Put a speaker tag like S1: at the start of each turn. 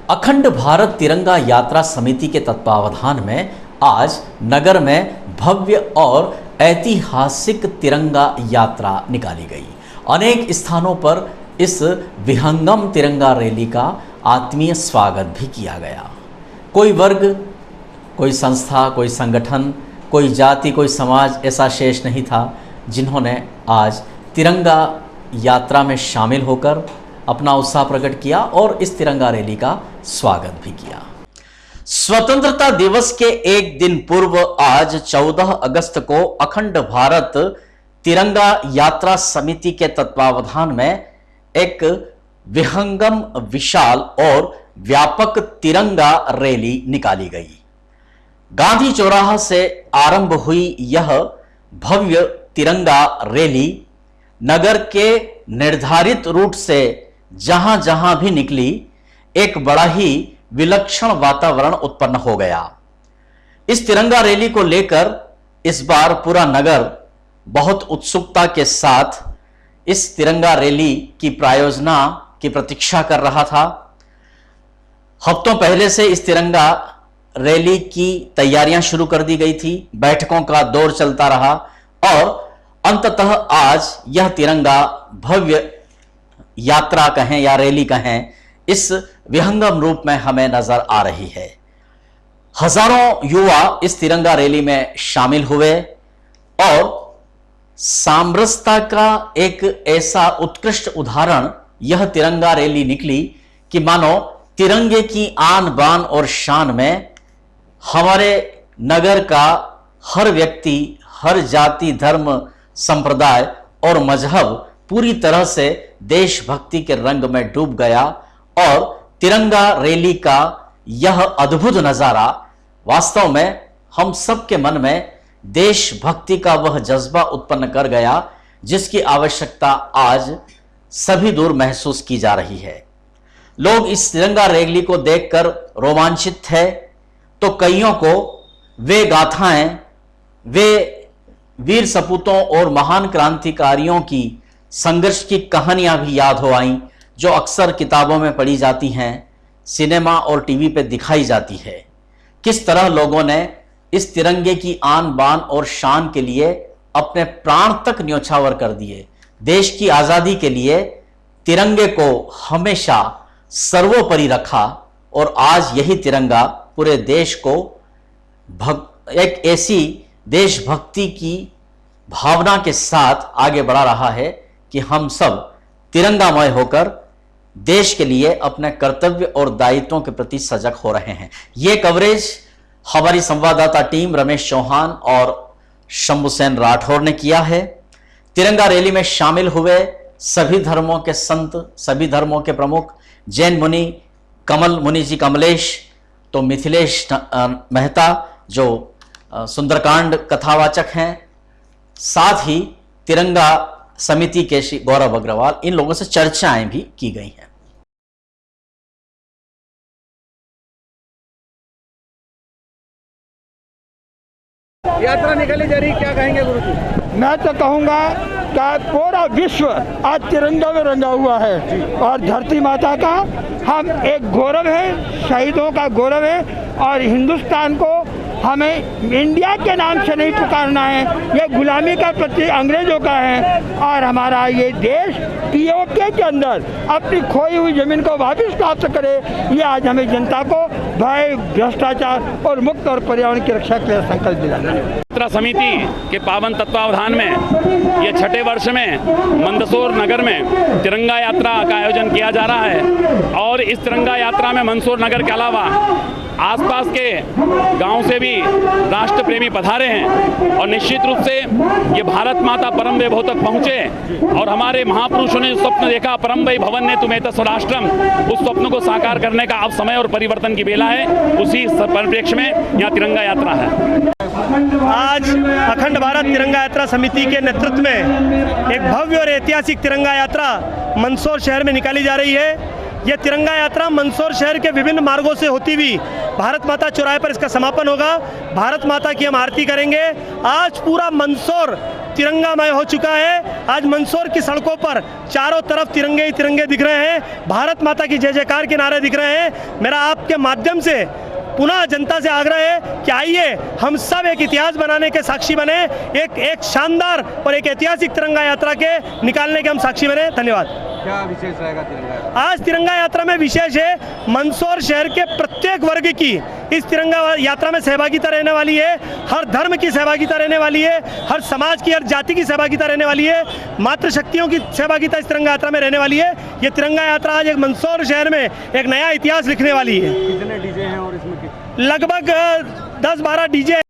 S1: अखंड भारत तिरंगा यात्रा समिति के तत्वावधान में आज नगर में भव्य और ऐतिहासिक तिरंगा यात्रा निकाली गई। अनेक स्थानों पर इस विहंगम तिरंगा रैली का आत्मीय स्वागत भी किया गया। कोई वर्ग, कोई संस्था, कोई संगठन, कोई जाति, कोई समाज ऐसा शेष नहीं था जिन्होंने आज तिरंगा यात्रा में शामिल होकर अपना उत्साह प्रकट किया और इस तिरंगा रैली का स्वागत भी किया। स्वतंत्रता दिवस के एक दिन पूर्व आज 14 अगस्त को अखंड भारत तिरंगा यात्रा समिति के तत्वावधान में एक विहंगम, विशाल और व्यापक तिरंगा रैली निकाली गई। गांधी चौराहा से आरंभ हुई यह भव्य तिरंगा रैली नगर के निर्धारित रूट से जहां जहां भी निकली, एक बड़ा ही विलक्षण वातावरण उत्पन्न हो गया। इस तिरंगा रैली को लेकर इस बार पूरा नगर बहुत उत्सुकता के साथ इस तिरंगा रैली की प्रायोजना की प्रतीक्षा कर रहा था। हफ्तों पहले से इस तिरंगा रैली की तैयारियां शुरू कर दी गई थी, बैठकों का दौर चलता रहा और अंततः आज यह तिरंगा भव्य यात्रा कहें या रैली कहें, इस विहंगम रूप में हमें नजर आ रही है। हजारों युवा इस तिरंगा रैली में शामिल हुए और सामरसता का एक ऐसा उत्कृष्ट उदाहरण यह तिरंगा रैली निकली कि मानो तिरंगे की आन बान और शान में हमारे नगर का हर व्यक्ति, हर जाति, धर्म, संप्रदाय और मजहब पूरी तरह से देशभक्ति के रंग में डूब गया और तिरंगा रैली का यह अद्भुत नजारा वास्तव में हम सबके मन में देशभक्ति का वह जज्बा उत्पन्न कर गया जिसकी आवश्यकता आज सभी दूर महसूस की जा रही है। लोग इस तिरंगा रैली को देखकर रोमांचित थे तो कईयों को वे गाथाएं, वे वीर सपूतों और महान क्रांतिकारियों की संघर्ष की कहानियां भी याद हो आईं जो अक्सर किताबों में पढ़ी जाती हैं, सिनेमा और टीवी पे दिखाई जाती है। किस तरह लोगों ने इस तिरंगे की आन बान और शान के लिए अपने प्राण तक न्योछावर कर दिए। देश की आजादी के लिए तिरंगे को हमेशा सर्वोपरि रखा और आज यही तिरंगा पूरे देश को एक ऐसी देशभक्ति की भावना के साथ आगे बढ़ा रहा है कि हम सब तिरंगामय होकर देश के लिए अपने कर्तव्य और दायित्वों के प्रति सजग हो रहे हैं। ये कवरेज हमारी संवाददाता टीम रमेश चौहान और शंभू सेन राठौर ने किया है। तिरंगा रैली में शामिल हुए सभी धर्मों के संत, सभी धर्मों के प्रमुख, जैन मुनि कमल मुनि जी कमलेश, तो मिथिलेश मेहता जो सुंदरकांड कथावाचक हैं, साथ ही तिरंगा समिति के श्री गौरव अग्रवाल, इन लोगों से चर्चाएं भी की गई हैं।
S2: यात्रा निकाली जा रही, क्या कहेंगे गुरु जी?
S3: मैं तो कहूँगा कि पूरा विश्व आज तिरंगा में रंगा हुआ है और धरती माता का हम एक गौरव है, शहीदों का गौरव है और हिंदुस्तान को हमें इंडिया के नाम से नहीं पुकारना है, ये गुलामी का प्रतीक अंग्रेजों का है और हमारा ये देश पीओके के अंदर अपनी खोई हुई जमीन को वापस प्राप्त करे। ये आज हमें जनता को भय, भ्रष्टाचार और मुक्त और पर्यावरण की रक्षा के लिए संकल्प दिलाना है।
S4: यात्रा समिति के पावन तत्वावधान में ये छठे वर्ष में मंदसौर नगर में तिरंगा यात्रा का आयोजन किया जा रहा है और इस तिरंगा यात्रा में मंदसौर नगर के अलावा आसपास के गांव से भी राष्ट्र प्रेमी पधारे हैं और निश्चित रूप से ये भारत माता परम वैभव तक पहुँचे और हमारे महापुरुषों ने जो स्वप्न देखा, परम वै भवन ने तुम्हें स्वराष्ट्रम, उस स्वप्न को साकार करने का अब समय और परिवर्तन की बेला है। उसी परिप्रेक्ष्य में यहाँ तिरंगा यात्रा है।
S2: आज अखंड भारत तिरंगा यात्रा समिति के नेतृत्व में एक भव्य और ऐतिहासिक तिरंगा यात्रा मंदसौर शहर में निकाली जा रही है। यह तिरंगा यात्रा मंदसौर शहर के विभिन्न मार्गों से होती हुई भारत माता चौराहे पर इसका समापन होगा। भारत माता की हम आरती करेंगे। आज पूरा मंदसौर तिरंगामय हो चुका है। आज मंदसौर की सड़कों पर चारों तरफ तिरंगे ही तिरंगे दिख रहे हैं, भारत माता की जय जयकार के नारे दिख रहे हैं। मेरा आपके माध्यम से पुनः जनता से आग्रह है कि आइए हम सब एक इतिहास बनाने के साक्षी बने, एक शानदार और एक ऐतिहासिक तिरंगा यात्रा के निकालने के हम साक्षी बने। धन्यवाद।
S5: क्या विशेष रहेगा तिरंगा यात्रा?
S2: आज तिरंगा यात्रा में विशेष है, मंदसौर शहर के प्रत्येक वर्ग की इस तिरंगा यात्रा में सहभागिता रहने वाली है। हर धर्म की सहभागिता रहने वाली है, हर समाज की, हर जाति की सहभागिता रहने वाली है, मातृशक्तियों की सहभागिता इस तिरंगा यात्रा में रहने वाली है। ये तिरंगा यात्रा आज एक मंदसौर शहर में एक नया इतिहास लिखने वाली है।
S5: कितने डीजे हैं और इसमें
S2: लगभग 10-12 डीजे